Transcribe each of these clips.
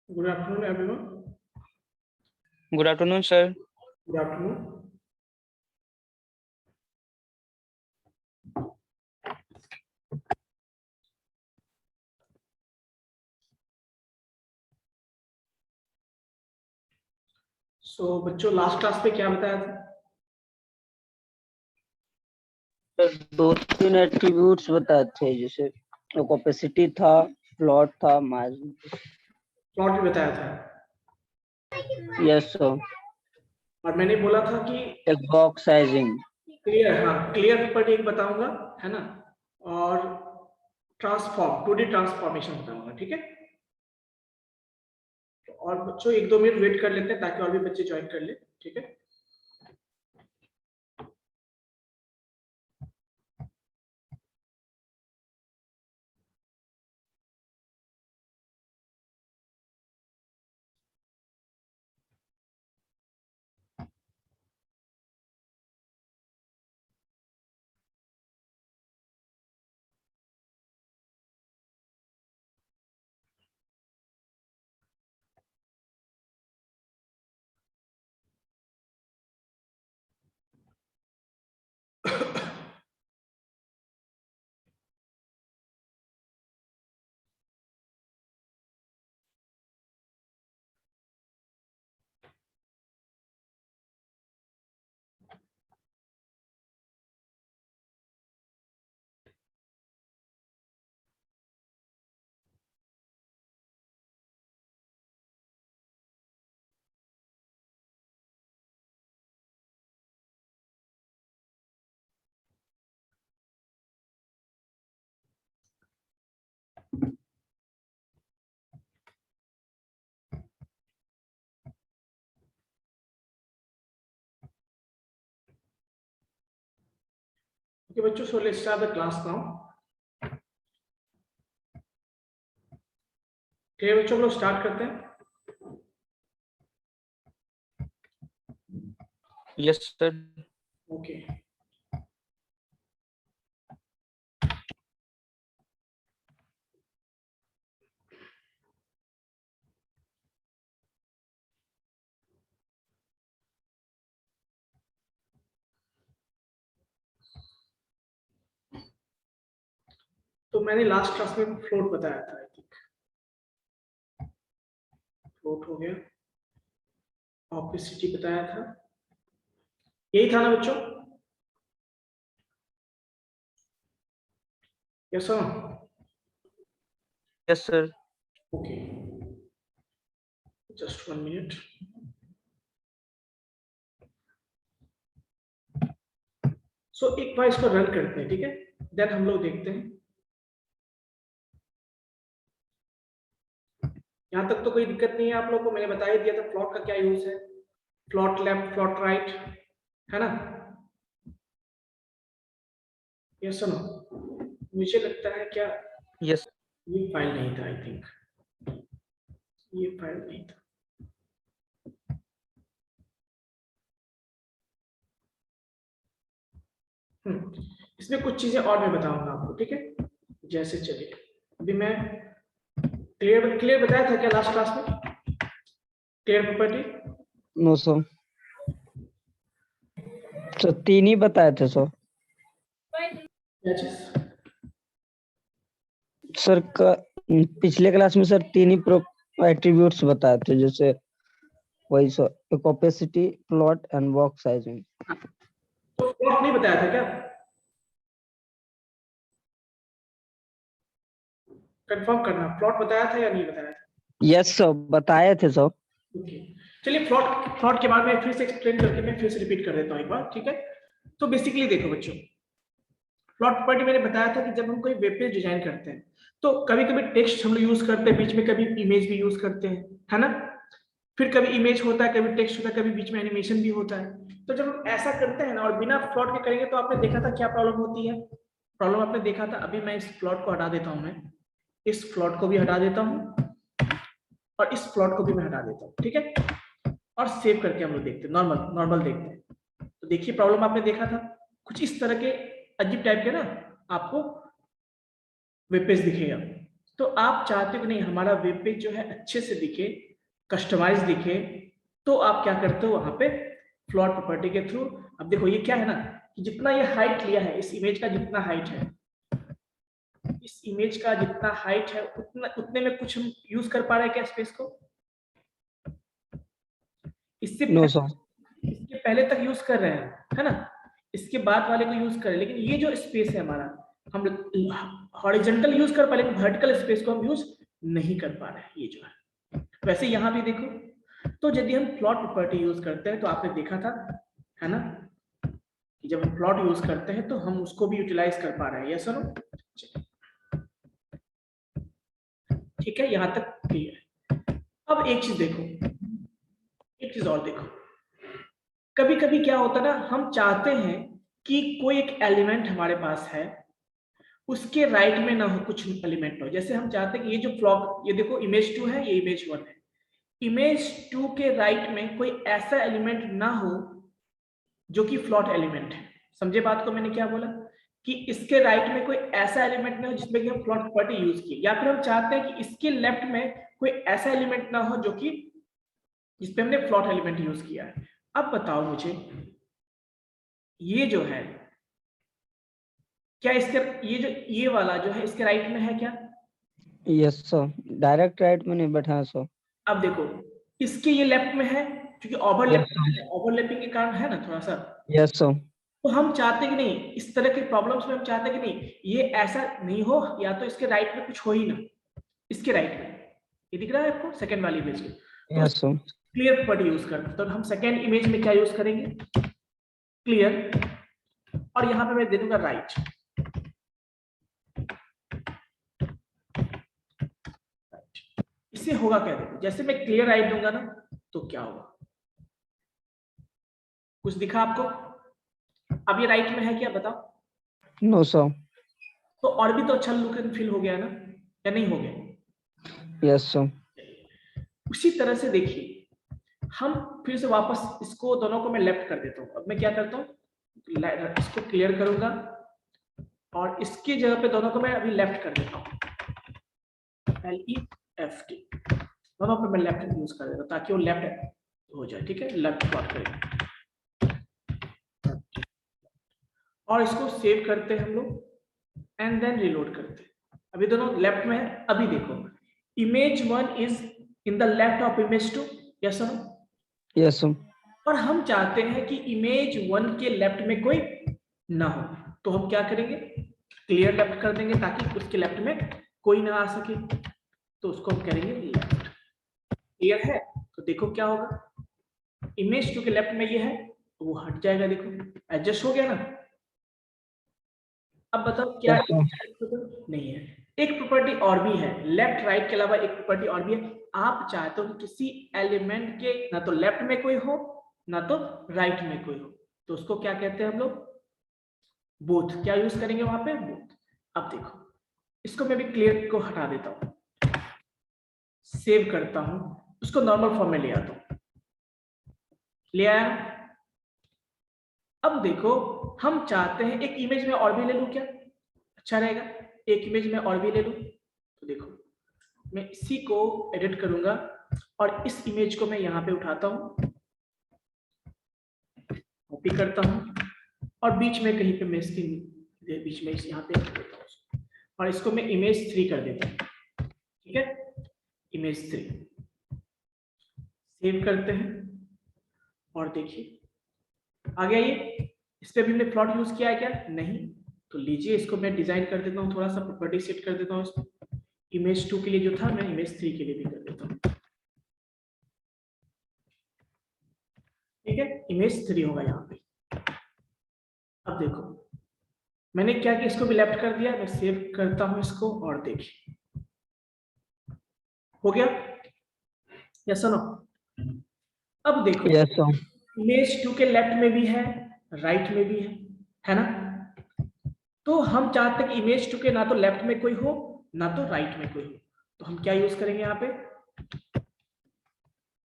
Good afternoon, everyone. Good afternoon, sir. Good afternoon. So बच्चों last class पे क्या बताया था? दो तीन एट्रीब्यूट्स बताए थे, जैसे ओपेसिटी था, फ्लॉट था, मार्जिन। प्लॉट भी बताया था यस सर। और मैंने बोला था कि एक बॉक्स साइजिंग। क्लियर, हाँ क्लियर प्रॉपर्टी एक बताऊंगा, है ना, और ट्रांसफॉर्म 2D ट्रांसफॉर्मेशन बताऊंगा, ठीक है। और बच्चों 1-2 मिनट वेट कर लेते हैं ताकि और भी बच्चे ज्वाइन कर ले, ठीक है। Okay, बच्चों, so let's start the class now. ठीक है बच्चों, हम लोग स्टार्ट करते हैं। Yes, sir. ओके तो मैंने लास्ट क्लास में फ्लोट बताया था, आई थिंक फ्लोट हो गया, ऑपेसिटी बताया था, यही था ना बच्चों? Yes sir. Yes, sir. Okay, just 1 minute. So एक बार इसको रन करते हैं, ठीक है, देन हम लोग देखते हैं। यहां तक तो कोई दिक्कत नहीं है आप लोग को, मैंने बता ही दिया था प्लॉट का क्या यूज है, प्लॉट लेफ्ट प्लॉट राइट, है ना। Yes sir. मुझे लगता है क्या Yes. ये फाइल नहीं था, आई थिंक ये फाइल नहीं था। इसमें कुछ चीजें और मैं बताऊंगा आपको, ठीक है, जैसे चलिए अभी मैं क्लियर बताया था क्या लास्ट क्लास में, क्लियर प्रॉपर्टी? नो सर, तो तीन ही बताए थे सर। क्या चीज? सर का पिछले क्लास में सर तीन ही एट्रीब्यूट्स बताए थे, जैसे वही सर, एक opacity, float and box sizing. तो प्लॉट नहीं बताया था क्या? कंफर्म करना, प्लॉट बताया था या नहीं बताया था? यस सर, बताए थे सर। ओके, चलिए प्लॉट के बारे में फिर से एक्सप्लेन करके मैं फिर से रिपीट कर देता हूँ एक बार, ठीक है। तो बेसिकली देखो बच्चों, प्लॉट प्रॉपर्टी मैंने बताया था कि जब हम कोई वेब पेज डिजाइन करते हैं तो कभी कभी टेक्स्ट हम लोग यूज करते हैं, बीच में कभी इमेज भी यूज करते हैं, है ना। फिर कभी इमेज होता है, कभी टेक्स्ट होता है, कभी बीच में एनिमेशन भी होता है। तो जब हम ऐसा करते हैं ना और बिना प्लॉट के करेंगे तो आपने देखा था क्या प्रॉब्लम होती है, प्रॉब्लम आपने देखा था। अभी मैं इस प्लॉट को हटा देता हूं, मैं इस प्लॉट को भी हटा देता हूं और इस प्लॉट को भी मैं हटा देता हूं, ठीक है, और सेव करके हम लोग देखते हैं, नॉर्मल देखते हैं। तो देखिए प्रॉब्लम आपने देखा था, कुछ इस तरह के अजीब टाइप के ना आपको वेब पेज दिखेगा, तो आप चाहते हो कि नहीं हमारा वेब पेज जो है अच्छे से दिखे, कस्टमाइज दिखे, तो आप क्या करते हो वहां पे फ्लोट प्रॉपर्टी के थ्रू। अब देखो ये क्या है ना कि जितना ये हाइट लिया है, इस इमेज का जितना हाइट है, इस इमेज का जितना हाइट है उतने में कुछ हम यूज कर पा रहे हैं क्या स्पेस को? इससे नो सर। इसके पहले तक यूज कर रहे हैं, है ना, इसके बाद वाले को यूज कर रहे हैं, लेकिन ये जो स्पेस है हमारा, हम हॉरिजॉन्टल यूज कर पा रहे हैं, वर्टिकल स्पेस को हम यूज नहीं कर पा रहे हैं, ये जो है। वैसे यहां भी देखो, तो यदि हम प्लॉट प्रॉपर्टी यूज करते हैं तो आपने देखा था, है ना, कि जब हम प्लॉट यूज करते हैं तो हम उसको भी यूटिलाइज कर पा रहे हैं, यस और नो? ठीक है, यहां तक क्लियर है। अब एक चीज देखो, एक चीज और देखो, कभी कभी क्या होता है ना, हम चाहते हैं कि कोई एक एलिमेंट हमारे पास है, उसके राइट में ना हो कुछ एलिमेंट हो। जैसे हम चाहते हैं कि ये जो फ्लॉट, ये देखो इमेज 2 है, ये इमेज 1 है, इमेज 2 के राइट में कोई ऐसा एलिमेंट ना हो जो कि फ्लॉट एलिमेंट है। समझे बात को मैंने क्या बोला, कि इसके राइट में कोई ऐसा एलिमेंट ना हो जिसमें कि हम फ्लॉट प्रॉपर्टी यूज किए, या फिर हम चाहते हैं कि इसके लेफ्ट में कोई ऐसा एलिमेंट ना हो जो कि जिसपे हमने फ्लॉट एलिमेंट यूज किया है। अब बताओ मुझे, ये जो है क्या इसके, ये जो ये वाला जो है इसके राइट में है क्या? यस सर, डायरेक्ट राइट में नहीं बैठा है सर। अब देखो, इसके ये लेफ्ट में है, क्योंकि ओवरलैपिंग के कारण है ना थोड़ा सा। Yes sir. तो हम चाहते कि नहीं, इस तरह के प्रॉब्लम्स में हम चाहते कि नहीं ये ऐसा नहीं हो, या तो इसके राइट में कुछ हो ही ना, इसके राइट में ये दिख रहा है आपको सेकंड वाली इमेज में, तो yes sir. Clear property use करते हैं। तो हम सेकंड इमेज में क्या यूज करेंगे? क्लियर, और यहां पे मैं दे दूंगा राइट। इससे होगा क्या, देखो जैसे मैं क्लियर राइट दूंगा ना तो क्या होगा, कुछ दिखा आपको? अब ये राइट में है क्या बताओ? No sir. तो और भी तो अच्छा लुक एंड फील हो गया ना, या नहीं हो गया? Yes sir. उसी तरह से देखिए, हम फिर से वापस इसको दोनों को मैं लेफ्ट कर देता हूं। अब मैं क्या करता हूं, इसको क्लियर करूंगा और इसकी जगह पे दोनों को मैं अभी लेफ्ट कर देता हूं, LEFT, दोनों पे मैं लेफ्ट यूज कर देता हूं ताकि वो लेफ्ट हो जाए। ठीक है, लेफ्ट प्लॉट करेंगे और इसको सेव करते हैं हम लोग एंड देन रिलोड करते हैं। अभी दोनों लेफ्ट में है। अभी देखो, image 1 is in the left of image 2, yes और नो? Yes sir. और हम चाहते हैं कि इमेज 1 के लेफ्ट में कोई ना हो, तो हम क्या करेंगे, क्लियर लेफ्ट कर देंगे ताकि उसके लेफ्ट में कोई ना आ सके। तो उसको हम करेंगे लेफ्ट। क्लियर है? तो देखो क्या होगा, इमेज 2 के लेफ्ट में ये है तो वो हट जाएगा, देखो एडजस्ट हो गया ना। अब बताओ क्या Yes, नहीं है? एक प्रॉपर्टी और भी है, लेफ्ट राइट के अलावा एक प्रॉपर्टी और भी है। आप चाहते हो कि किसी एलिमेंट के ना तो लेफ्ट में कोई हो ना तो राइट में कोई हो, तो उसको क्या कहते हैं हम लोग? बोथ। क्या यूज करेंगे वहां पे? बोथ। अब देखो, इसको मैं भी क्लियर को हटा देता हूं, सेव करता हूं, उसको नॉर्मल फॉर्म में ले आता हूं, ले आया। अब देखो, हम चाहते हैं एक इमेज में और भी ले लूं, क्या अच्छा रहेगा? एक इमेज में और भी ले लूं, तो देखो मैं इसी को एडिट करूंगा और इस इमेज को मैं यहां पे उठाता हूं, कॉपी करता हूं और बीच में कहीं पे मैं इसके बीच में यहां पे रख देता हूं और इसको मैं इमेज 3 कर देता हूं। ठीक है, इमेज 3 सेव करते हैं और देखिए आ गया ये। इस पे भी हमने प्लॉट यूज किया है क्या? नहीं। तो लीजिए इसको मैं डिजाइन कर देता हूँ, थोड़ा सा प्रॉपर्टी सेट कर देता हूँ इसको। इमेज 2 के लिए जो था मैं इमेज 3 के लिए भी कर देता हूँ। ठीक है, इमेज 3 होगा यहाँ पे। अब देखो मैंने क्या किया, इसको भी लेफ्ट कर दिया, मैं सेव करता हूँ इसको और देखिए हो गया, यस और नो? अब देखो yes, sir. इमेज 2 के लेफ्ट में भी है, राइट में भी है ना? तो हम चाहते हैं कि इमेज 2 के ना तो लेफ्ट में कोई हो ना तो राइट में कोई हो, तो हम क्या यूज करेंगे यहाँ पे?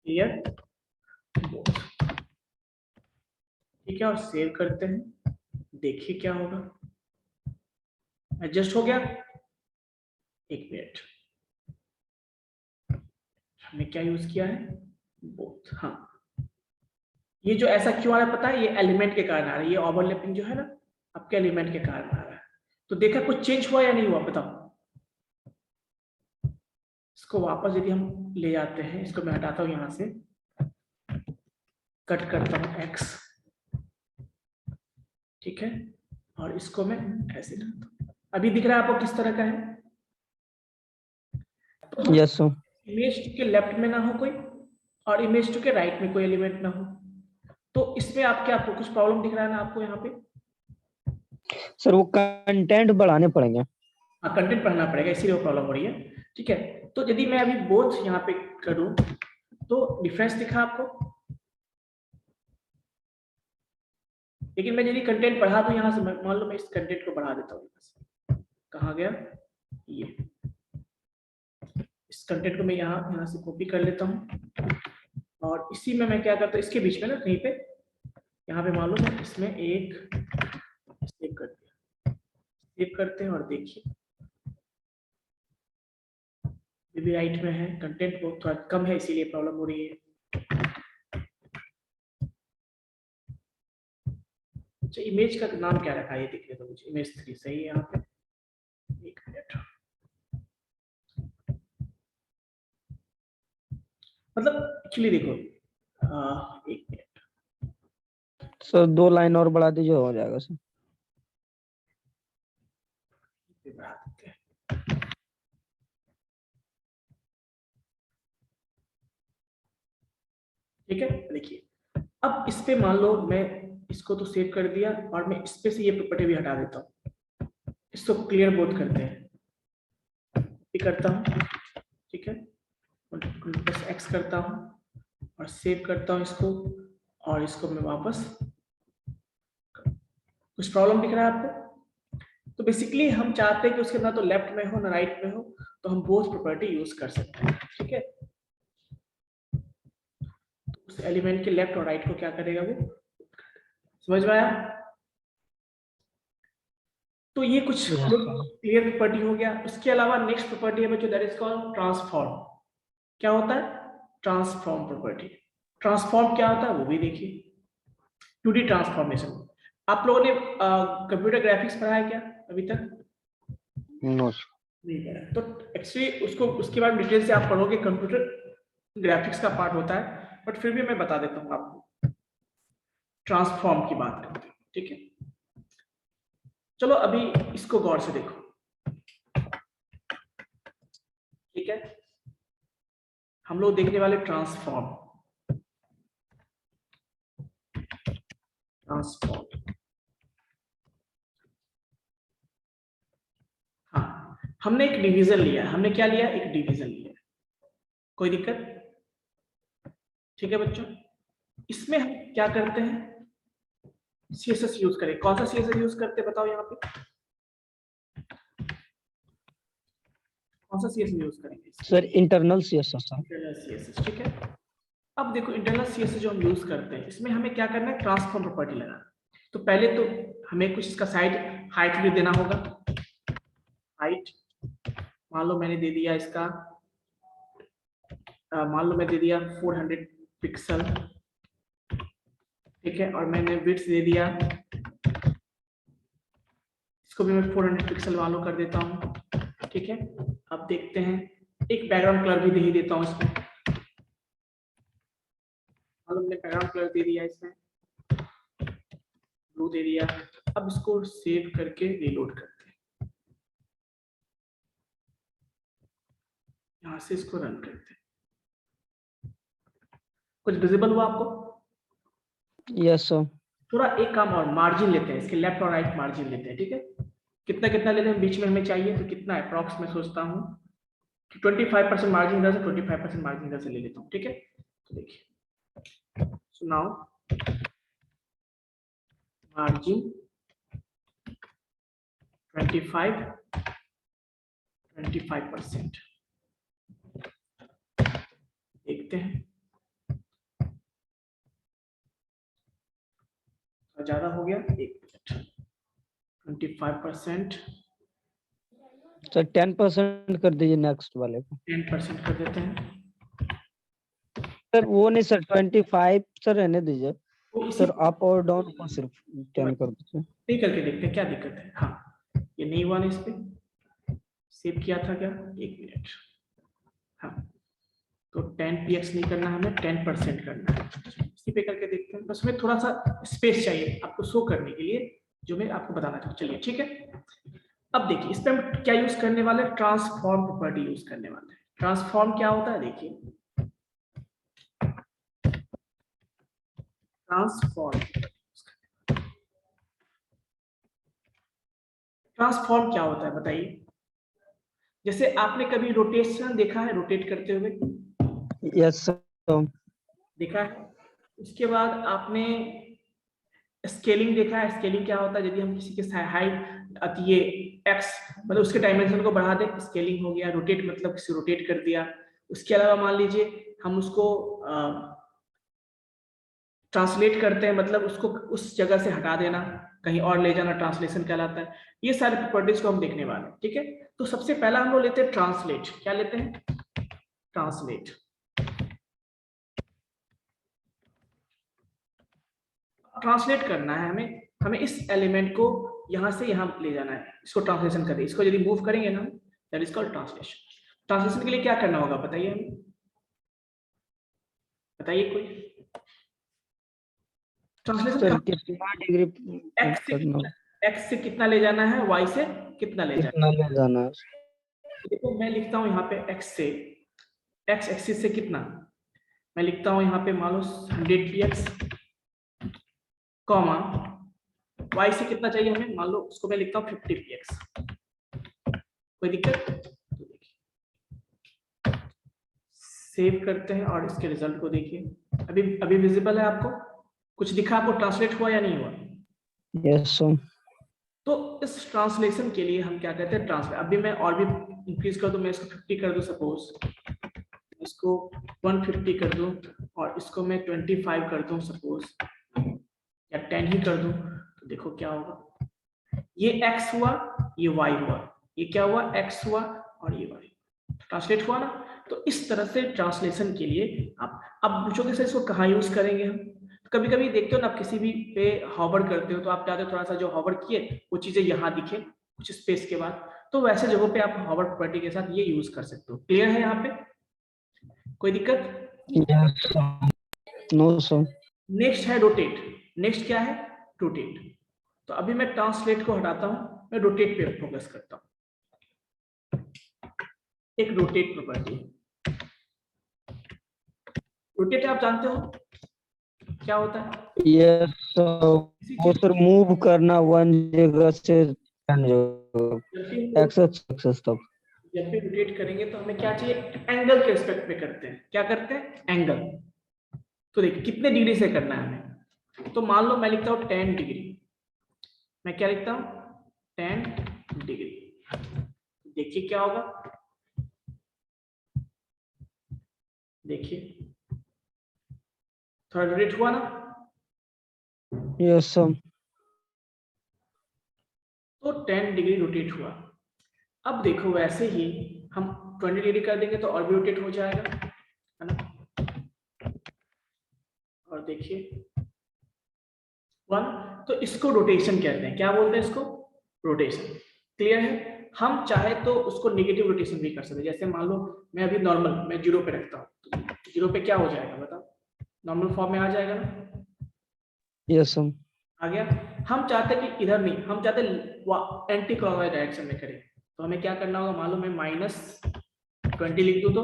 Clear both. ठीक है, और सेव करते हैं, देखिए क्या होगा, एडजस्ट हो गया। एक मिनट, हमने क्या यूज किया है, बोथ। हाँ, ये जो ऐसा क्यों आ रहा है पता है, ये एलिमेंट के कारण आ रहा है, ये ओवरलैपिंग जो है ना आपके एलिमेंट के कारण आ रहा है। तो देखा कुछ चेंज हुआ या नहीं हुआ, बताओ। इसको वापस यदि हम ले जाते हैं, इसको मैं हटाता हूं यहां से, कट करता हूं x, ठीक है, और इसको मैं ऐसे करता हूं। अभी दिख रहा है आपको किस तरह का है? तो यस सर। इमेज के लेफ्ट में ना हो कोई और इमेज टू के राइट में कोई एलिमेंट ना हो, तो इसमें आपके आपको कुछ प्रॉब्लम दिख रहा है ना आपको यहाँ पे? सर वो कंटेंट बढ़ाने पड़ेंगे। हाँ, कंटेंट पढ़ना पड़ेगा, इसीलिए वो प्रॉब्लम हो रही है। ठीक है, तो यदि मैं अभी बोथ यहाँ पे करूं तो डिफरेंस दिखा आपको, लेकिन मैं यदि कंटेंट बढ़ा दूं यहाँ से, मान लो मैं इस कंटेंट को बढ़ा देता हूँ, कहाँ गया ये, इस कंटेंट को मैं यहाँ से कॉपी कर लेता हूँ और इसी में मैं क्या करता हूँ, इसके बीच में ना कहीं पे, यहाँ पे मान लो मैं इसमें एक सेव कर दिया, सेव करते हैं और देखिए ये भी राइट में है, कंटेंट बहुत थोड़ा कम है इसीलिए प्रॉब्लम हो रही है। अच्छा, इमेज का नाम क्या रखा है ये दिख रहा है मुझे, इमेज 3 सही है यहाँ पे, एक मिनट, मतलब एक्चुअली देखो एक मिनट सर 2 लाइन और बढ़ा दीजिए, हो जाएगा सर। बढ़ा देते हैं। ठीक है, देखिए अब इस पे मान लो मैं इसको तो सेव कर दिया और मैं इस पे से ये प्रॉपर्टी भी हटा देता हूँ, इसको क्लियर बोथ करते हैं, ये करता हूँ, ठीक है, प्लस एक्स करता हूँ और सेव करता हूँ इसको, और इसको मैं वापस, कुछ प्रॉब्लम दिख रहा है आपको? तो बेसिकली हम चाहते हैं कि उसके ना तो लेफ्ट में हो ना राइट में हो, तो हम बोथ प्रॉपर्टी यूज कर सकते हैं। ठीक है, उस एलिमेंट के लेफ्ट और राइट को क्या करेगा वो, समझ में आया? तो ये कुछ क्लियर प्रॉपर्टी हो गया। उसके अलावा नेक्स्ट प्रॉपर्टी है बच्चों, दैट इज कॉल्ड ट्रांसफॉर्म। क्या होता है? Transform property. ट्रांसफॉर्म क्या होता है वो भी देखिए, 2D ट्रांसफॉर्मेशन। आप लोगों ने कंप्यूटर ग्राफिक्स पढ़ा है क्या अभी तक? नो नहीं पढ़ा, तो एक्चुअली उसको उसके बाद डिटेल से आप पढ़ोगे, कंप्यूटर ग्राफिक्स का पार्ट होता है, बट फिर भी मैं बता देता हूँ आपको। ट्रांसफॉर्म की बात करते हैं, ठीक है, चलो अभी इसको गौर से देखो। ठीक है, हम लोग देखने वाले ट्रांसफॉर्म। हाँ, हमने एक डिवीजन लिया, हमने क्या लिया, एक डिवीजन लिया, कोई दिक्कत? ठीक है बच्चों, इसमें हम क्या करते हैं, सीएसएस यूज करें। कौन सा सीएसएस यूज करते हैं बताओ यहाँ पे, कौन सा सीएसएस यूज करेंगे? Sir internal CSS. Internal CSS, ठीक है। अब देखो इंटरनल सीएसएस जो हम यूज करते हैं, इसमें हमें क्या करना है, ट्रांसफॉर्म प्रॉपर्टी लगाना। तो पहले तो हमें कुछ इसका साइड हाइट भी देना होगा। हाइट मान लो मैंने दे दिया इसका, मान लो मैं दे दिया 400 पिक्सल, ठीक है, और मैंने विड्थ दे दिया, इसको भी मैं 400 पिक्सल मान लो कर देता हूँ। ठीक है, अब देखते हैं, एक बैकग्राउंड कलर भी दे ही देता हूँ इसमें, मान लो मैंने बैकग्राउंड कलर दे दिया, इसमें ब्लू दे दिया। अब इसको सेव करके रीलोड करते हैं, यहां से इसको रन करते हैं। कुछ विजिबल हुआ आपको? Yes sir. थोड़ा एक काम और, मार्जिन लेते हैं, इसके लेफ्ट और राइट मार्जिन लेते हैं। ठीक है, कितना कितना लेते हैं, बीच में हमें चाहिए तो कितना अप्रॉक्स मैं सोचता हूँ कि 25% मार्जिन इधर से, 25% मार्जिन इधर से ले लेता हूँ। ठीक है, तो देखिए, सो नाउ मार्जिन 25% देखते हैं, ज्यादा हो गया, एक मिनट, 25% सर 10% कर दीजिए नेक्स्ट वाले को। 10% कर देते हैं। सर वो नहीं सर 25 सर रहने दीजिए तो इसी सर, अप और डाउन को सिर्फ 10 कर दीजिए। पे करके देखते हैं क्या दिक्कत है। हाँ ये नहीं हुआ ना, इस पे सेव किया था क्या, एक मिनट। हाँ तो 10px नहीं करना, हमें 10% करना है। इसी पे करके देखते हैं, बस हमें थोड़ा सा स्पेस चाहिए आपको शो करने के लिए, जो मैं आपको बताना चाहूँ। चलिए ठीक है। अब देखिए इस पे हम क्या यूज करने वाले हैं, ट्रांसफॉर्म प्रॉपर्टी यूज करने वाले हैं। ट्रांसफॉर्म क्या होता है, देखिए ट्रांसफॉर्म, ट्रांसफॉर्म क्या होता है बताइए। जैसे आपने कभी रोटेशन देखा है, रोटेट करते हुए यस सर। देखा है। उसके बाद आपने स्केलिंग देखा है। स्केलिंग क्या होता है, यदि हम किसी के हाइट ये एक्स मतलब उसके डायमेंशन को बढ़ा दें, स्केलिंग हो गया। रोटेट मतलब किसी रोटेट कर दिया। उसके अलावा मान लीजिए हम उसको ट्रांसलेट करते हैं, मतलब उसको उस जगह से हटा देना, कहीं और ले जाना, ट्रांसलेशन कहलाता है। ये सारी प्रॉपर्टीज को हम देखने वाले हैं, ठीक है। तो सबसे पहला हम लोग लेते हैं ट्रांसलेट। क्या लेते हैं, ट्रांसलेट। ट्रांसलेट करना है हमें, हमें इस एलिमेंट को यहां से यहां ले जाना है, इसको ट्रांसलेशन करें। इसको यदि मूव करेंगे ना, that is called translation. Translation के लिए क्या करना होगा बताइए हमें, बताइए कोई। ट्रांसलेशन सर कितना डिग्री एक्स से करना, एक्स से कितना ले जाना है, वाई से कितना ले जाना कितना ले जाना है? है। देखो मैं लिखता हूं यहाँ पे एक्स से, एक्स एक्सिस से कितना, मैं लिखता हूं यहाँ पे मान लो 100px, कॉमा वाई से कितना चाहिए हमें, मान लो उसको मैं लिखता हूँ 50px। कोई दिक्कत, सेव करते हैं और इसके रिजल्ट को देखिए। अभी अभी विजिबल है आपको, कुछ दिखा आपको, ट्रांसलेट हुआ या नहीं हुआ। Yes sir. तो इस ट्रांसलेशन के लिए हम क्या कहते हैं, ट्रांसलेट। अभी मैं और भी इंक्रीज कर दूं, मैं इसको 50 कर दूं, सपोज इसको 150 कर दूं, और इसको मैं 25 कर दूं सपोज, या 10 ही कर दूं, तो देखो क्या होगा। ये x हुआ, ये y हुआ, ये क्या हुआ, x हुआ और ये y, ट्रांसलेट हुआ ना। तो इस तरह से ट्रांसलेशन के लिए आप अब पूछोगे सर इसको कहाँ यूज करेंगे हम। तो कभी कभी देखते हो ना, आप किसी भी पे हॉवर करते हो तो आप चाहते हो थोड़ा सा जो हॉवर किए वो चीजें यहाँ दिखे कुछ स्पेस के बाद, तो वैसे जगहों पे आप हॉवर प्रॉपर्टी के साथ ये यूज कर सकते हो। क्लियर है यहाँ पे, कोई दिक्कत। Yes sir. No sir. Next है रोटेट। नेक्स्ट क्या है, रोटेट। तो अभी मैं ट्रांसलेट को हटाता हूं, मैं रोटेट पे फोकस करता हूं। एक रोटेट प्रॉपर्टी, रोटेट आप जानते हो क्या होता है। यस सर, वो सर मूव करना वन जगह से एक्सेस तक। जब भी रोटेट करेंगे तो हमें क्या चाहिए, एंगल के रिस्पेक्ट में करते हैं। क्या करते हैं, एंगल। तो देखिए कितने डिग्री से करना है हमें, तो मान लो मैं लिखता हूं 10 डिग्री। मैं क्या लिखता हूं, 10 डिग्री। देखिए क्या होगा, देखिए थोड़ा रोटेट हुआ ना। Yes sir. तो 10 डिग्री रोटेट हुआ। अब देखो वैसे ही हम 20 डिग्री कर देंगे तो और भी रोटेट हो जाएगा, है ना। और देखिए 1, तो इसको रोटेशन कहते हैं। क्या बोलते हैं इसको, रोटेशन। क्लियर है। हम चाहे तो उसको नेगेटिव रोटेशन भी कर सकते हैं। जैसे मान लो मैं अभी नॉर्मल मैं 0 पे रखता हूँ, 0 पे क्या हो जाएगा बताओ, नॉर्मल फॉर्म में आ जाएगा ना। Yes sir. आ गया। हम चाहते हैं कि इधर नहीं, हम चाहते एंटी क्लॉकवाइज डायरेक्शन में करें, तो हमें क्या करना होगा, मान लो मैं -20 लिख दूं तो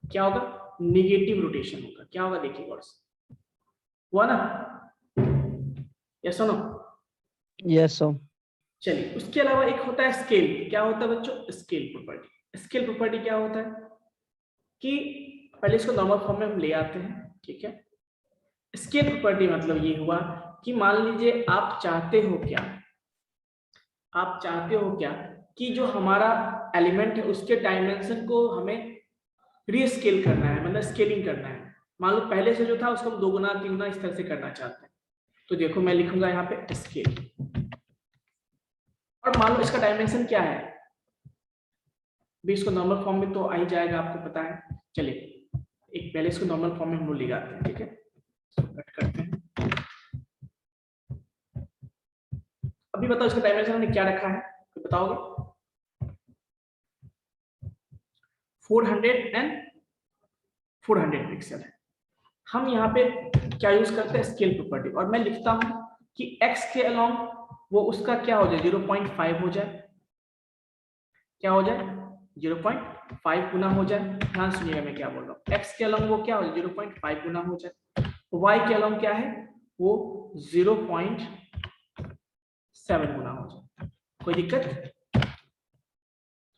क्या होगा, निगेटिव रोटेशन होगा। क्या होगा देखिए गौर से, हुआ ना, यस सुनो। Yes sir. चलिए उसके अलावा एक होता है स्केल। क्या होता है बच्चों, स्केल प्रॉपर्टी। स्केल प्रॉपर्टी क्या होता है कि पहले इसको नॉर्मल फॉर्म में हम ले आते हैं, ठीक है। स्केल प्रॉपर्टी मतलब ये हुआ कि मान लीजिए आप चाहते हो क्या, आप चाहते हो क्या कि जो हमारा एलिमेंट है उसके डायमेंशन को हमें रीस्केल करना है, मतलब स्केलिंग करना है। मान लो पहले से जो था उसको हम 2 गुना 3 गुना इस तरह से करना चाहते हैं। तो देखो मैं लिखूंगा यहाँ पे स्केल, और मान लो इसका डायमेंशन क्या है भी, इसको नॉर्मल फॉर्म में तो आ ही जाएगा, आपको पता है। चलिए एक पहले इसको नॉर्मल फॉर्म में हम लोग ले जाते हैं, ठीक है, कट करते हैं। अभी बताओ इसका डायमेंशन हमने क्या रखा है, तो बताओगे? 400 पिक्सल है। हम यहाँ पे क्या यूज करते हैं, स्केल प्रॉपर्टी, और मैं लिखता हूं कि x के अलोंग वो उसका क्या हो जाए, 0.5 हो जाए, क्या हो जाए, 0.5 गुना हो जाए। ध्यान सुनिएगा मैं क्या बोल रहा हूँ, x के अलोंग वो क्या हो जाए, 0.5 गुना हो जाए, y के अलोंग क्या है, वो 0.7 गुना हो जाए। कोई दिक्कत?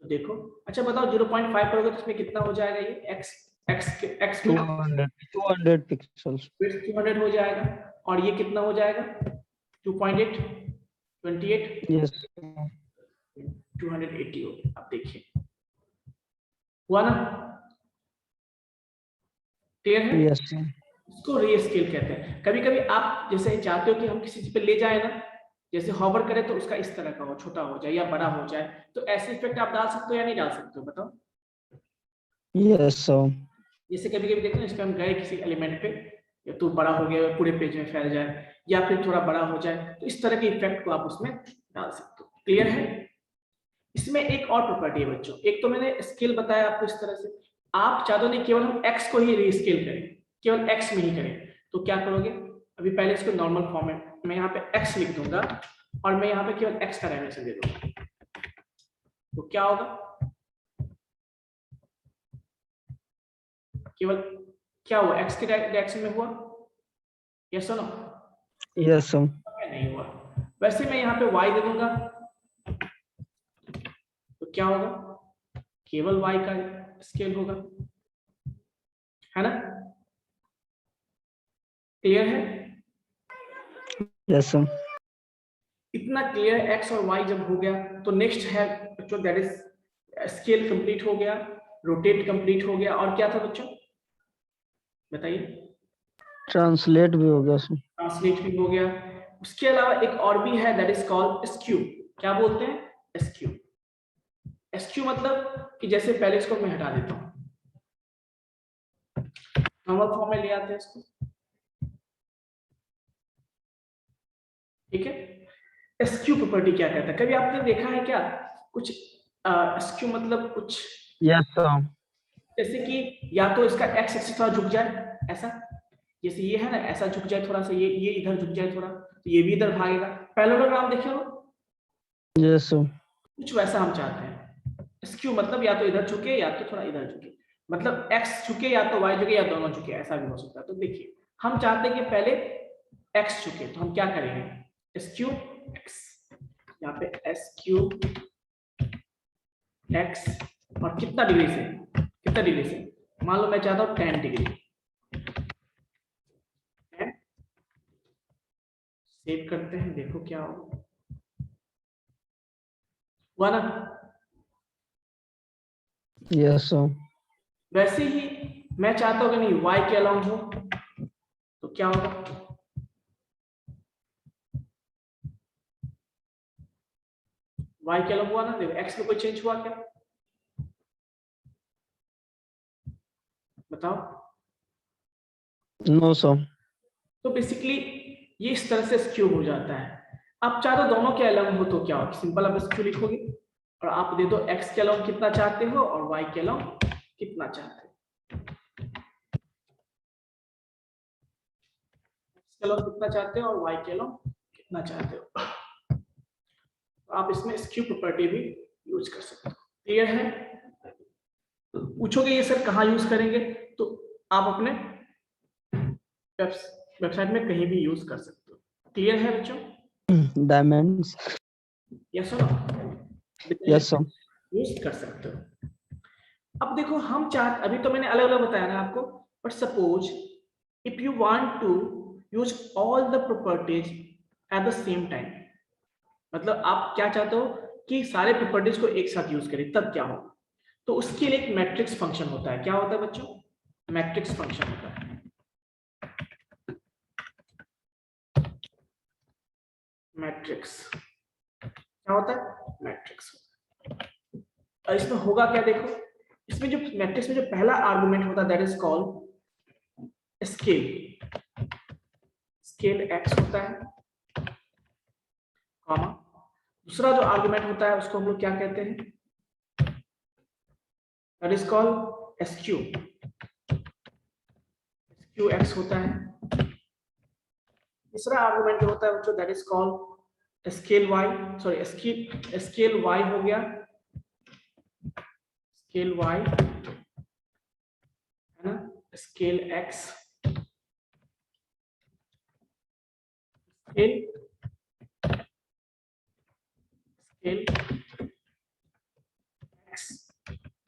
तो देखो, अच्छा बताओ 0.5 करोगे तो इसमें कितना हो जाएगा, ये x 200 पिक्सल्स। 200 हो जाएगा, और ये कितना हो जाएगा, 2.8 28 यस 280 हो गया। अब देखिए हुआ ना, क्लियर है? यस इसको रीस्केल कहते हैं। कभी कभी आप जैसे चाहते हो कि हम किसी चीज पे ले जाए ना, जैसे हॉवर करें तो उसका इस तरह का हो, छोटा हो जाए या बड़ा हो जाए, तो ऐसे इफेक्ट आप डाल सकते हो या नहीं डाल सकते हो, बताओ? Yes sir. जैसे कभी कभी देखो ना, इस पे हम गए किसी एलिमेंट पे, या तो बड़ा हो गया पूरे पेज में फैल जाए, या फिर थोड़ा बड़ा हो जाए, तो इस तरह के इफेक्ट को आप उसमें डाल सकते हो। क्लियर है? इसमें एक और प्रॉपर्टी है बच्चों, एक तो मैंने स्केल बताया आपको इस तरह से, आप चाहते नहीं केवल हम x को ही रीस्केल करें, केवल x में ही करें, तो क्या करोगे, अभी पहले इसको नॉर्मल फॉर्म में मैं यहाँ पे x लिख दूंगा, और मैं यहाँ पे केवल x का डायमेंशन दे दूंगा, तो क्या होगा, केवल क्या हुआ, x के डायरेक्शन में हुआ, यस और नो? Yes sir. नहीं हुआ। वैसे मैं यहाँ पे y दे दूंगा, तो क्या होगा, केवल y का स्केल होगा, है ना? क्लियर है? Yes sir. इतना क्लियर x और y जब हो गया, तो नेक्स्ट है बच्चों, दैट इज स्केल कंप्लीट हो गया, रोटेट कंप्लीट हो गया, और क्या था बच्चों बताइए? ट्रांसलेट भी हो गया सर। ट्रांसलेट भी हो गया। उसके अलावा एक और भी है, दैट इज कॉल्ड स्क्यू। क्या बोलते हैं? स्क्यू। स्क्यू मतलब कि जैसे पहले इसको मैं हटा देता हूं, नॉर्मल फॉर्म में ले आते हैं इसको, ठीक है? स्क्यू प्रॉपर्टी क्या कहता है, कभी आपने देखा है क्या कुछ स्क्यू मतलब कुछ यस सर। जैसे कि या तो इसका एक्स एक्सिस थोड़ा झुक जाए, ऐसा, जैसे ये है ना, ऐसा झुक जाए थोड़ा सा, ये इधर झुक जाए थोड़ा, तो ये भी इधर भागेगा। पैरेललोग्राम देखे हो? Yes sir. कुछ वैसा हम चाहते हैं। स्क्यू मतलब या तो इधर झुके या तो थोड़ा इधर झुके, मतलब एक्स झुके या तो वाई झुके या दोनों झुके, ऐसा भी हो सकता है। तो देखिए हम चाहते हैं कि पहले एक्स झुके, तो हम क्या करेंगे, स्क्यू एक्स, यहाँ पे एस क्यू एक्स, और कितना डिग्री से, कितना डिग्री से, मान लो मैं चाहता हूँ 10 डिग्री, सेव करते हैं, देखो क्या होगा, हुआ ना? Yes sir. वैसे ही मैं चाहता हूँ कि नहीं y के अलाउंग हो, तो क्या होगा, y के अलाउंग हुआ ना, देखो x में कोई चेंज हुआ क्या, बताओ? No sir. तो बेसिकली ये इस तरह से स्क्यू हो जाता है। आप चाहते दोनों के अलाउंग हो तो क्या हो, सिंपल आप स्क्यू लिखोगे और आप दे दो x के अलाउंग कितना चाहते हो और y के अलाउंग कितना चाहते हो, x के अलाउंग कितना चाहते हो और y के अलाउंग कितना चाहते हो, तो आप इसमें स्क्यू प्रॉपर्टी भी यूज कर सकते हो। क्लियर है? पूछोगे ये सर कहाँ यूज करेंगे, तो आप अपने वेबसाइट में कहीं भी यूज कर सकते हो। क्लियर है बच्चों? Diamonds. Yes sir, yes sir. Use कर सकते हो। अब देखो हम चाह, अभी तो मैंने अलग अलग बताया ना आपको, but suppose if you want to use all the properties at the same time, मतलब आप क्या चाहते हो कि सारे प्रॉपर्टीज को एक साथ यूज करें, तब क्या होगा, तो उसके लिए एक मैट्रिक्स फंक्शन होता है। क्या होता है बच्चों? मैट्रिक्स फंक्शन होता है। मैट्रिक्स क्या होता है? मैट्रिक्स। और इसमें होगा क्या, देखो इसमें जो मैट्रिक्स में जो पहला आर्गुमेंट होता है that is called scale x होता है, कॉमा दूसरा जो आर्गुमेंट होता है उसको हम लोग क्या कहते हैं, that is called SQ x होता है। तीसरा आर्गुमेंट जो होता है बच्चों that is called scale y, sorry scale y हो गया, स्केल y है ना, स्केल x, स्केल x,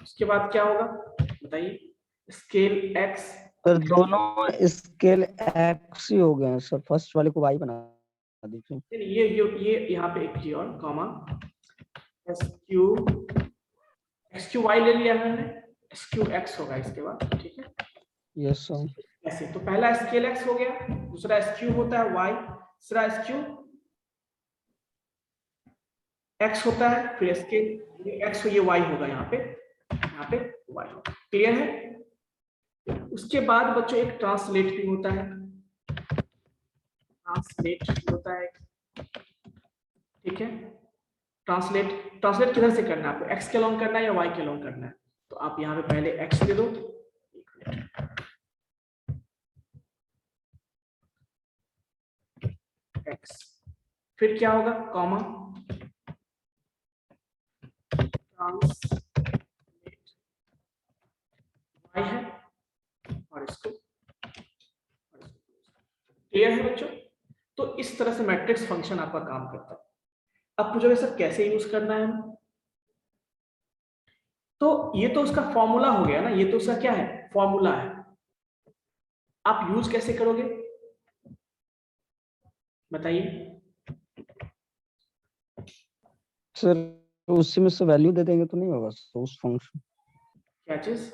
उसके बाद क्या होगा बताइए, स्केल x, सर दोनों स्केल एक्स ही हो गए हैं सर, फर्स्ट वाले को वाई बना दीजिए। ये यहाँ पे एक चीज और कॉमा SQ y ले लिया है मैंने, SQ x होगा इसके बाद, ठीक है। Yes sir. ऐसे तो पहला स्केल x हो गया, दूसरा SQ होता है y, तीसरा SQ x होता है, फिर स्केल x ये y होगा, यहाँ पे y होगा, क्लियर है। उसके बाद बच्चों एक ट्रांसलेट भी होता है, ठीक है। ट्रांसलेट किधर से करना है आपको, x के लॉन्ग करना है या y के लॉन्ग करना है, तो आप यहाँ पे पहले x दे दो, x, फिर क्या होगा कॉमा ट्रांसलेट y है और इसको क्लियर है बच्चों। तो इस तरह से मैट्रिक्स फंक्शन आपका काम करता है। अब पूछोगे सर कैसे यूज करना है, तो ये तो उसका फॉर्मूला हो गया ना, ये तो उसका क्या है, फॉर्मूला है। आप यूज कैसे करोगे बताइए। सर उसी में से वैल्यू दे देंगे तो नहीं होगा तो उस फंक्शन, क्या चीज,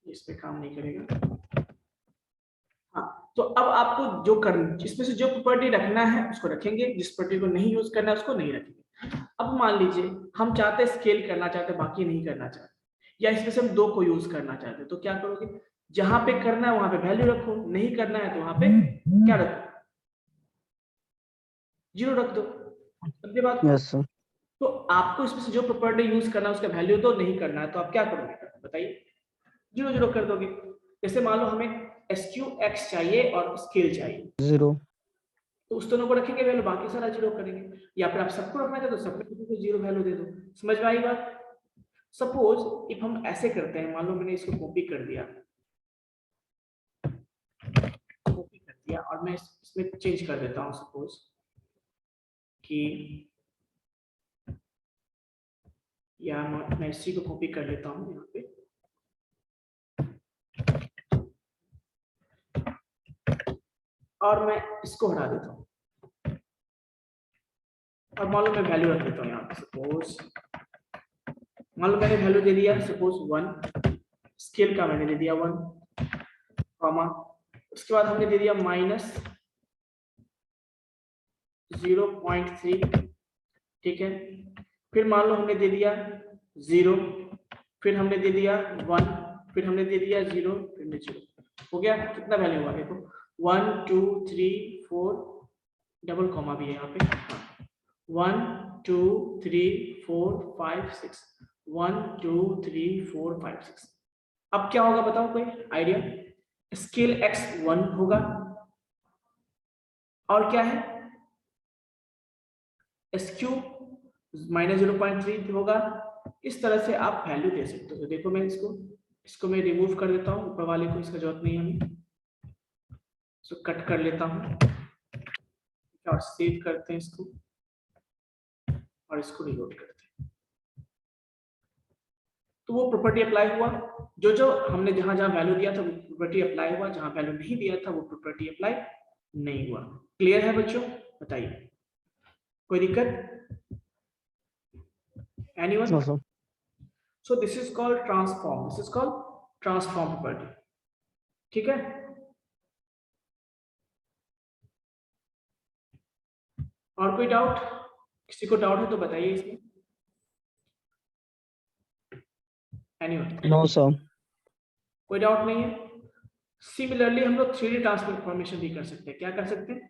इस पे काम नहीं करेगा। हाँ, तो अब आपको जो करना, इसमें से जो प्रॉपर्टी रखना है उसको रखेंगे, जिस प्रॉपर्टी को नहीं यूज करना है उसको नहीं रखेंगे। अब मान लीजिए हम चाहते हैं स्केल करना चाहते हैं, बाकी नहीं करना चाहते, या इसमें से हम दो को यूज करना चाहते हैं, तो क्या करोगे, जहां पे करना है वहां पे वैल्यू रखो, नहीं करना है तो वहां पे क्या रखो, 0 रख दो, समझे बात। Yes sir. तो आपको इसमें से जो प्रॉपर्टी यूज करना है उसका वैल्यू तो नहीं करना है, तो आप क्या करोगे बताइए, 0 0 कर दोगे। जैसे मान लो हमें SQ x चाहिए और स्केल चाहिए, 0, तो उस दोनों को रखेंगे वैल्यू, बाकी सारा 0 करेंगे, या फिर आप सबको रखना चाहते तो सबको 0 वैल्यू दे दो। समझ में आई बात। सपोज इफ हम ऐसे करते हैं, मान लो मैंने इसको कॉपी कर दिया और मैं इसमें चेंज कर देता हूं, सपोज कि या मैं इसी को कॉपी कर लेता हूं यहाँ पे, और मैं इसको हटा देता हूं, और मान लो मैं वैल्यू रख देता हूं यहाँ पे, सपोज मान लो मैंने वैल्यू दे दिया सपोज 1, स्केल का मैंने दे दिया 1, कॉमा उसके बाद हमने दे दिया -0.3, ठीक है। फिर मान लो हमने दे दिया 0, फिर हमने दे दिया 1, फिर हमने दे दिया 0, फिर 0, हो गया। कितना वैल्यू हुआ देखो, 1 2 3 4, डबल कॉमा भी है यहाँ पे, 1 2 3 4 5 6, 1 2 3 4 5 6। अब क्या होगा बताओ, कोई आइडिया। स्केल x 1 होगा, और क्या है SQ -0.3 होगा। इस तरह से आप वैल्यू दे सकते हो। तो देखो मैं इसको मैं रिमूव कर देता हूँ, ऊपर वाले को, इसका जरूरत नहीं है हमें, इसको कट कर लेता हूँ और सेव करते हैं इसको, और इसको रिलोड करते हैं। तो वो प्रॉपर्टी अप्लाई हुआ, जो हमने जहां जहां वैल्यू दिया था वो प्रॉपर्टी अप्लाई हुआ, जहां वैल्यू नहीं दिया था वो प्रॉपर्टी अप्लाई नहीं हुआ। क्लियर है बच्चों, बताइए कोई दिक्कत, anyone. No sir. So this is called transform. This is called transform property. ठीक है। और कोई डाउट? किसी को डाउट है तो बताइए इसमें। एनीवन? No sir. कोई डाउट नहीं है। सिमिलरली हम लोग 3D ट्रांसफॉर्मेशन भी कर सकते हैं। क्या कर सकते हैं?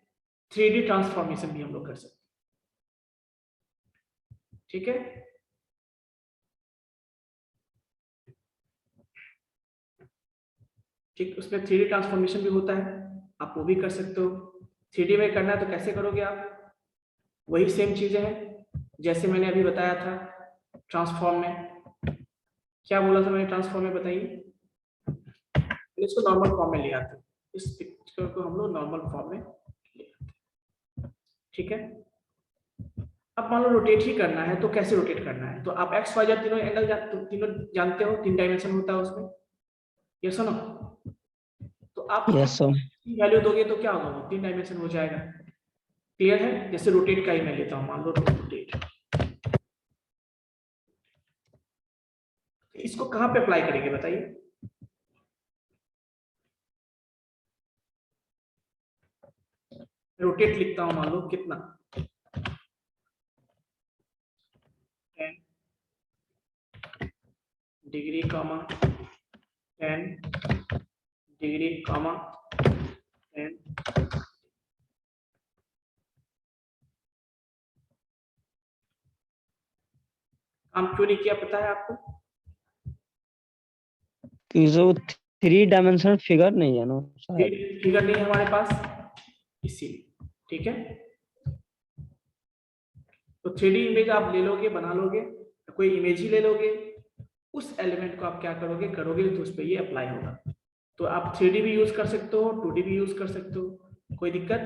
3D ट्रांसफॉर्मेशन भी हम लोग कर सकते हैं। ठीक है, ठीक, उसमें 3D ट्रांसफॉर्मेशन भी होता है, आप वो भी कर सकते हो। 3D में करना है तो कैसे करोगे आप? वही सेम चीजें हैं जैसे मैंने अभी बताया था ट्रांसफॉर्म में। क्या बोला था मैंने ट्रांसफॉर्म में, बताइए। इसको नॉर्मल फॉर्म में ले आते हैं, इस पिक्चर को हम लोग नॉर्मल फॉर्म में ले आते हैं। ठीक है, अब मान लो रोटेट ही करना है तो कैसे रोटेट करना है? तो आप एक्स वाई जेड तीनों एंगल तीनों जानते हो, 3 डायमेंशन होता है उसमें, ये सुनो। तो आप यस सर। वैल्यू दोगे तो क्या होगा? वो 3 डायमेंशन हो जाएगा। क्लियर है? जैसे रोटेट का ही मैं लेता हूँ, मान लो रोटेट, इसको कहाँ पे अप्लाई करेंगे बताइए? रोटेट लिखता हूं, मान लो कितना, 10 डिग्री कॉमा 10 डिग्री कॉमा 10। काम क्यों नहीं किया पता है आपको? कि जो 3 डायमेंशनल फिगर नहीं है ना शायद। फिगर नहीं है हमारे पास, इसीलिए। ठीक है, तो 3D इमेज आप ले लोगे, बना लोगे, कोई इमेज ही ले लोगे, उस एलिमेंट को आप क्या करोगे तो उस पर ये अप्लाई होगा। तो आप 3D भी यूज कर सकते हो, 2D भी यूज कर सकते हो, कोई दिक्कत?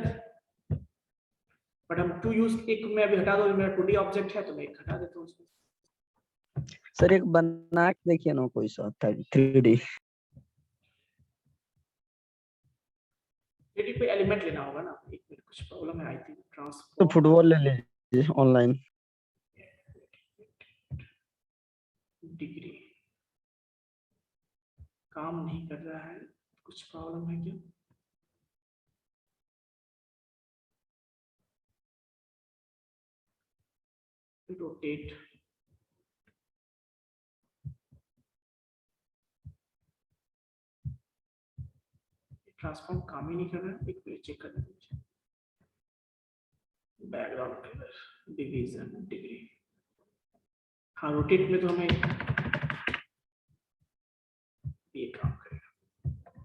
बट हम 2 यूज, एक मैं अभी हटा दो, मेरा 2D ऑब्जेक्ट है तो मैं एक हटा देता हूँ उसमें। सर एक बना के देखिए ना कोई सा 3D। 3D पे एलिमेंट लेना होगा ना, एक मिनट, कुछ प्रॉब्लम है आई थिंक। तो ट्रांसफॉर्म फुटबॉल ले लीजिए ऑनलाइन। डिग्री काम नहीं कर रहा है, कुछ प्रॉब्लम है क्या? रोटेट, ट्रांसफॉर्म काम ही नहीं कर रहा है, एक मिनट चेक करना मुझे। बैकग्राउंड कलर, डिवीजन, डिग्री, हाँ रोटेट में तो हमें ये काम करेगा।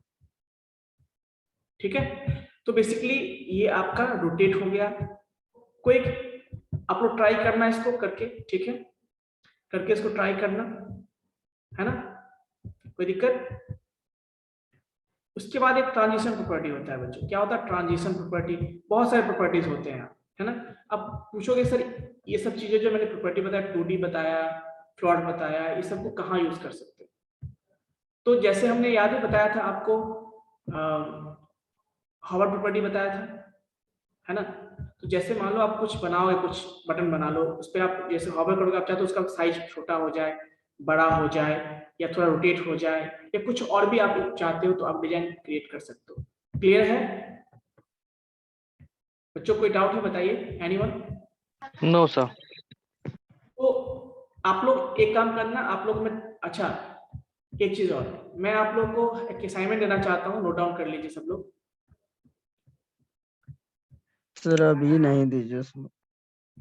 ठीक है, तो बेसिकली ये आपका रोटेट हो गया। कोई आप लोग ट्राई करना इसको करके, ठीक है, करके इसको ट्राई करना, है ना, कोई दिक्कत? उसके बाद एक ट्रांजिशन प्रॉपर्टी होता है बच्चों। क्या होता है ट्रांजिशन प्रॉपर्टी? बहुत सारे प्रॉपर्टीज होते हैं, है ना। अब पूछोगे सर ये सब चीजें जो मैंने प्रॉपर्टी बताया, 2D बताया, प्लॉट बताया, ये सबको कहाँ यूज कर सकते हैं? तो जैसे हमने याद है बताया था आपको, हॉवर प्रॉपर्टी बताया था, है ना। तो जैसे मान लो आप कुछ बनाओगे, कुछ बटन बना लो, उस पर आप जैसे हॉवर करोगे, आप चाहते हो उसका साइज छोटा हो जाए, बड़ा हो जाए, या थोड़ा रोटेट हो जाए, या कुछ और भी आप चाहते हो तो आप डिजाइन क्रिएट कर सकते हो। क्लियर है बच्चों? कोई डाउट है बताइए, एनीवन? No sir. तो आप लोग एक काम करना, आप लोग में, अच्छा एक चीज और, मैं आप लोग को एक असाइनमेंट देना चाहता हूँ, नोट डाउन कर लीजिए सब लोग। सर अभी नहीं दीजिए उसमें।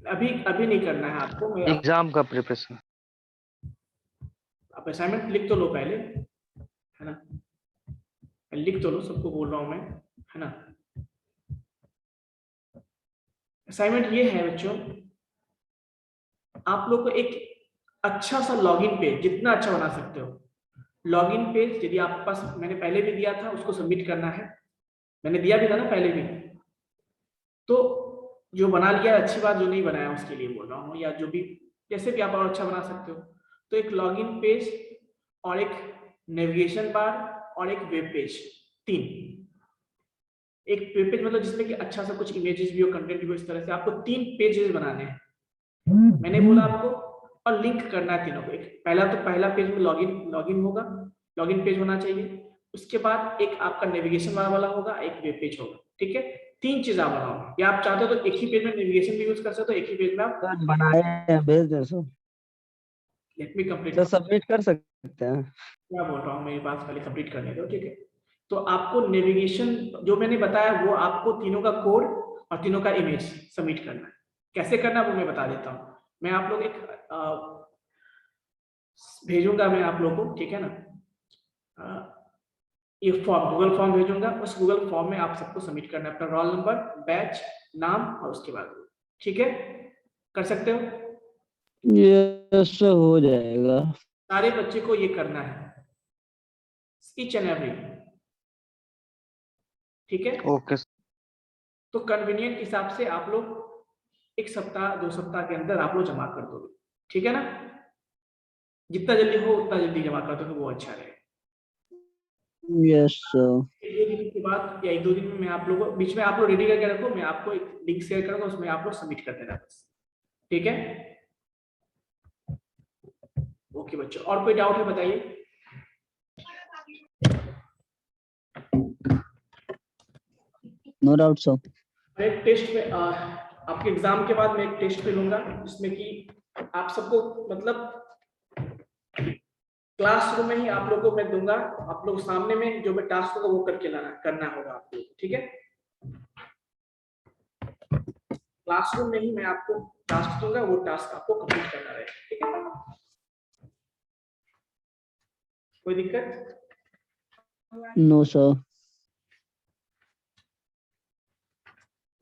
अभी अभी नहीं करना है आपको, मैं एग्जाम का प्रिपरेशन। आप असाइनमेंट लिख तो लो पहले, है ना, लिख तो लो, सबको बोल रहा हूं मैं, है ना। असाइनमेंट ये है बच्चों, आप लोग को एक अच्छा सा लॉगिन पेज, जितना अच्छा बना सकते हो लॉगिन पेज, यदि आपके पास, मैंने पहले भी दिया था, उसको सबमिट करना है, मैंने दिया भी था ना पहले भी। तो जो बना लिया अच्छी बात, जो नहीं बनाया उसके लिए बोल रहा हूँ, या जो भी, जैसे भी आप और अच्छा बना सकते हो। तो एक लॉगिन पेज और एक नेविगेशन बार और एक वेब पेज, 3। एक वेब पेज मतलब जिसमें कि अच्छा सा कुछ इमेजेस भी हो, कंटेंट भी हो, इस तरह से आपको 3 पेजेस बनाने हैं, मैंने बोला आपको। और लिंक करना है तीनों को। एक पहला पेज में लॉगिन होगा, लॉगिन पेज होना चाहिए। उसके बाद एक आपका नेविगेशन वाला होगा, एक वेब पेज होगा, ठीक है। तीन चीज आप बनाओ, या आप चाहते हो तो एक ही पेज में नेविगेशन भी यूज कर सकते हो, एक ही पेज में आप सर बनाए हैं, भेज दें sir. Let me complete. Sir submit कर सकते हैं। क्या बोल रहा हूँ, मेरी बात पहले कंप्लीट करने दो, ठीक है। तो आपको नेविगेशन जो मैंने बताया वो आपको तीनों का कोड और तीनों का इमेज सबमिट करना है। कैसे करना है वो मैं बता देता हूँ। मैं आप लोग एक भेजूंगा मैं आप लोगों को, ठीक है ना, ये फॉर्म गूगल फॉर्म भेजूंगा, उस गूगल फॉर्म में आप सबको सबमिट करना है अपना रोल नंबर, बैच, नाम और उसके बाद, ठीक है, कर सकते हो। ये सर हो जाएगा। सारे बच्चे को ये करना है, ईच एंड एवरी, ठीक है। ओके तो कन्वीनियंट हिसाब से आप लोग 1 सप्ताह 2 सप्ताह के अंदर आप लोग जमा कर दोगे, ठीक है ना। जितना जल्दी हो उतना जल्दी जमा कर दोगे वो अच्छा रहेगा। Yes sir. 1-2 दिन के बाद या 1-2 दिन में मैं आप लोगों को, बीच में आप लोग रेडी करके रखो, मैं आपको एक लिंक शेयर करूंगा, उसमें आप लोग सबमिट कर देना बस, ठीक है। ओके बच्चों, और कोई डाउट है बताइए। No doubt sir. मैं एक टेस्ट में आपके एग्जाम के बाद मैं एक टेस्ट पे लूंगा, जिसमें कि आप सबको मतलब क्लासरूम में ही आप लोगों को मैं दूंगा, आप लोग सामने में जो मैं टास्क होगा वो करके लाना करना होगा आप लोग, ठीक है। क्लासरूम में ही मैं आपको टास्क दूंगा, वो टास्क आपको कंप्लीट करना रहेगा, ठीक है। कोई दिक्कत? No sir.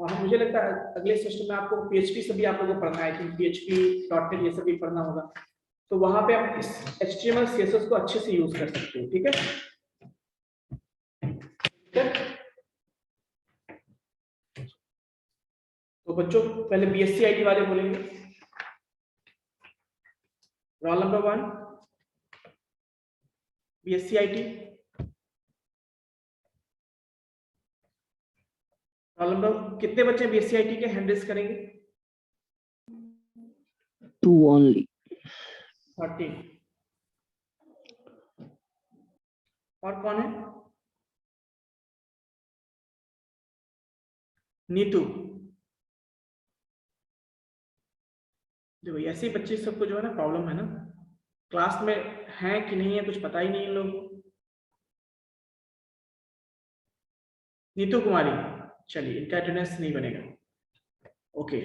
और मुझे लगता है अगले सेशन में आपको PHP से भी आप लोगों को पढ़ना है, कि PHP .NET ये सब भी पढ़ना होगा, तो वहां पे आप इस HTML CSS को अच्छे से यूज कर सकते हो, ठीक है। तो बच्चों पहले BSc IT वाले बोलेंगे, roll number 1 BSc IT, roll number कितने बच्चे BSc IT के हैंड रेज करेंगे? 2 ओनली। 13। और कौन है? नीतू। देखो ऐसे ही बच्चे सबको जो है ना प्रॉब्लम है ना, क्लास में है कि नहीं है कुछ पता ही नहीं इन लोगों को। नीतू कुमारी, चलिए इनका अटेंडेंस नहीं बनेगा, ओके।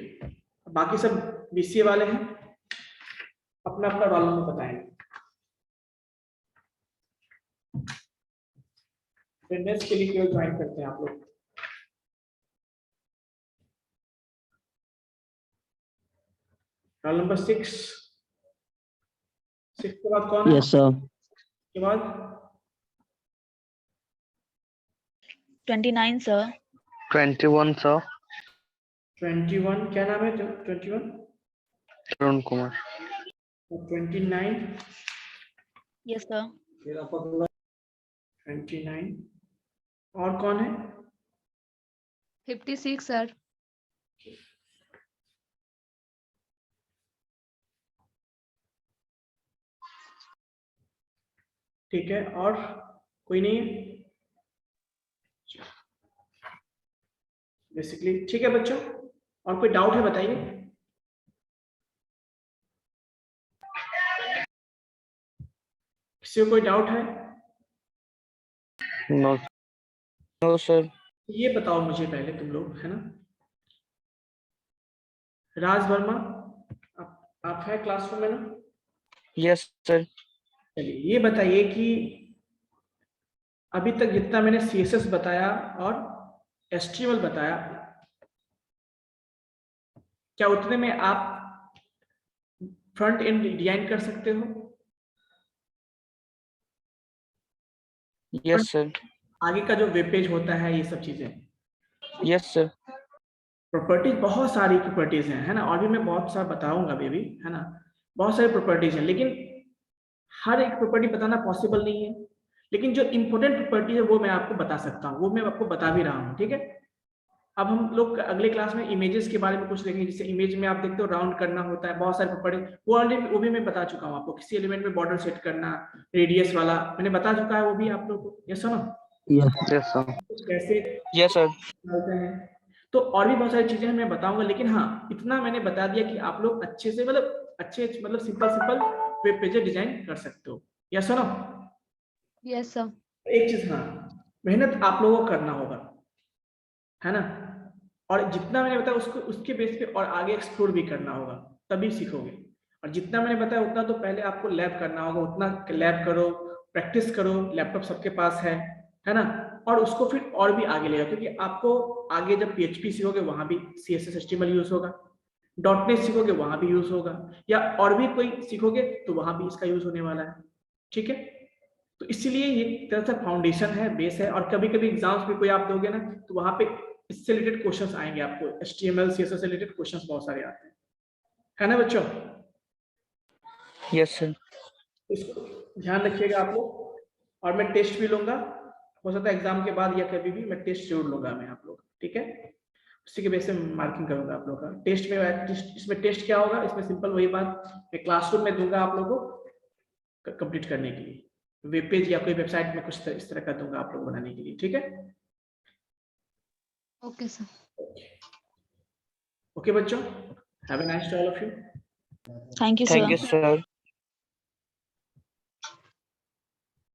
बाकी सब BCA वाले हैं, अपना अपना रोल नंबर बताएंगे। अटेंडेंस के लिए केवल ज्वाइन करते हैं आप लोग। रोल नंबर 6 के बाद कौन है? Yes sir. के बाद 29 सर। 21 सर। 21 क्या नाम है? 21 तरुण कुमार। 29 yes sir. 29 और कौन है? 56 सर। ठीक है, और कोई नहीं है बेसिकली, ठीक है बच्चों। और कोई डाउट है बताइए। किसी को कोई डाउट है? No no sir. ये बताओ मुझे पहले तुम लोग, है ना, राज वर्मा, आप है क्लासरूम में ना? Yes sir. चलिए ये बताइए कि अभी तक जितना मैंने CSS बताया और HTML बताया, क्या उतने में आप फ्रंट एंड डिजाइन कर सकते हो? Yes sir. आगे का जो वेब पेज होता है, ये सब चीजें, यस सर। प्रॉपर्टीज बहुत सारी प्रॉपर्टीज हैं, है ना, और भी मैं बहुत सारा बताऊंगा बेबी, है ना, बहुत सारी प्रॉपर्टीज हैं, लेकिन हर एक प्रॉपर्टी बताना पॉसिबल नहीं है। लेकिन जो इंपॉर्टेंट प्रॉपर्टी है वो मैं आपको बता सकता हूँ, वो मैं आपको बता भी रहा हूँ, ठीक है। अब हम लोग अगले क्लास में इमेजेस के बारे में कुछ देखेंगे, जैसे इमेज में आप देखते हो राउंड करना होता है, बहुत सारे प्रॉपर्टी, वो भी मैं बता चुका हूँ आपको। किसी एलिमेंट में बॉर्डर सेट करना, रेडियस वाला मैंने बता चुका है, वो भी आप लोग को, ये सुनो यस यस सर। कैसे यस सर। डालते हैं, तो और भी बहुत सारी चीजें मैं बताऊंगा, लेकिन हाँ इतना मैंने बता दिया कि आप लोग अच्छे से मतलब सिंपल वेब पेज डिजाइन कर सकते हो। या सुनो, Yes, sir. एक चीज, हाँ मेहनत आप लोगों को करना होगा, है ना, और जितना मैंने बताया उसको उसके बेस पे और आगे एक्सप्लोर भी करना होगा, तभी सीखोगे। और जितना मैंने बताया उतना तो पहले आपको लैब करना होगा, उतना लैब करो, प्रैक्टिस करो, लैपटॉप सबके पास है ना, और उसको फिर और भी आगे ले जाओ, क्योंकि आपको आगे जब PHP सीखोगे वहां भी CSS HTML यूज होगा, .NET सीखोगे वहां भी यूज होगा, या और भी कोई सीखोगे तो वहां भी इसका यूज होने वाला है, ठीक है। तो इसीलिए ये एक तरह से फाउंडेशन है, बेस है, और कभी कभी एग्जाम्स भी कोई आप दोगे ना तो वहां पे इससे रिलेटेड क्वेश्चंस आएंगे, आपको HTML CSS से रिलेटेड क्वेश्चंस बहुत सारे आते हैं, है ना बच्चों। Yes sir. इसको ध्यान रखिएगा आप लोग, और मैं टेस्ट भी लूंगा, हो सकता है एग्जाम के बाद या कभी भी मैं टेस्ट जरूर लूंगा मैं आप लोग, ठीक है। उसी के बेस पे मार्किंग करूंगा आप लोग का टेस्ट में। इसमें टेस्ट क्या होगा, इसमें सिंपल वही बात, मैं क्लासरूम में दूंगा आप लोगों को कंप्लीट करने के लिए, वेब पेज या कोई वेबसाइट में कुछ इस तरह का दूंगा आप लोग बनाने के लिए, ठीक है। Okay, sir. ओके बच्चों, have a nice day all of you. Thank you, thank sir. You sir.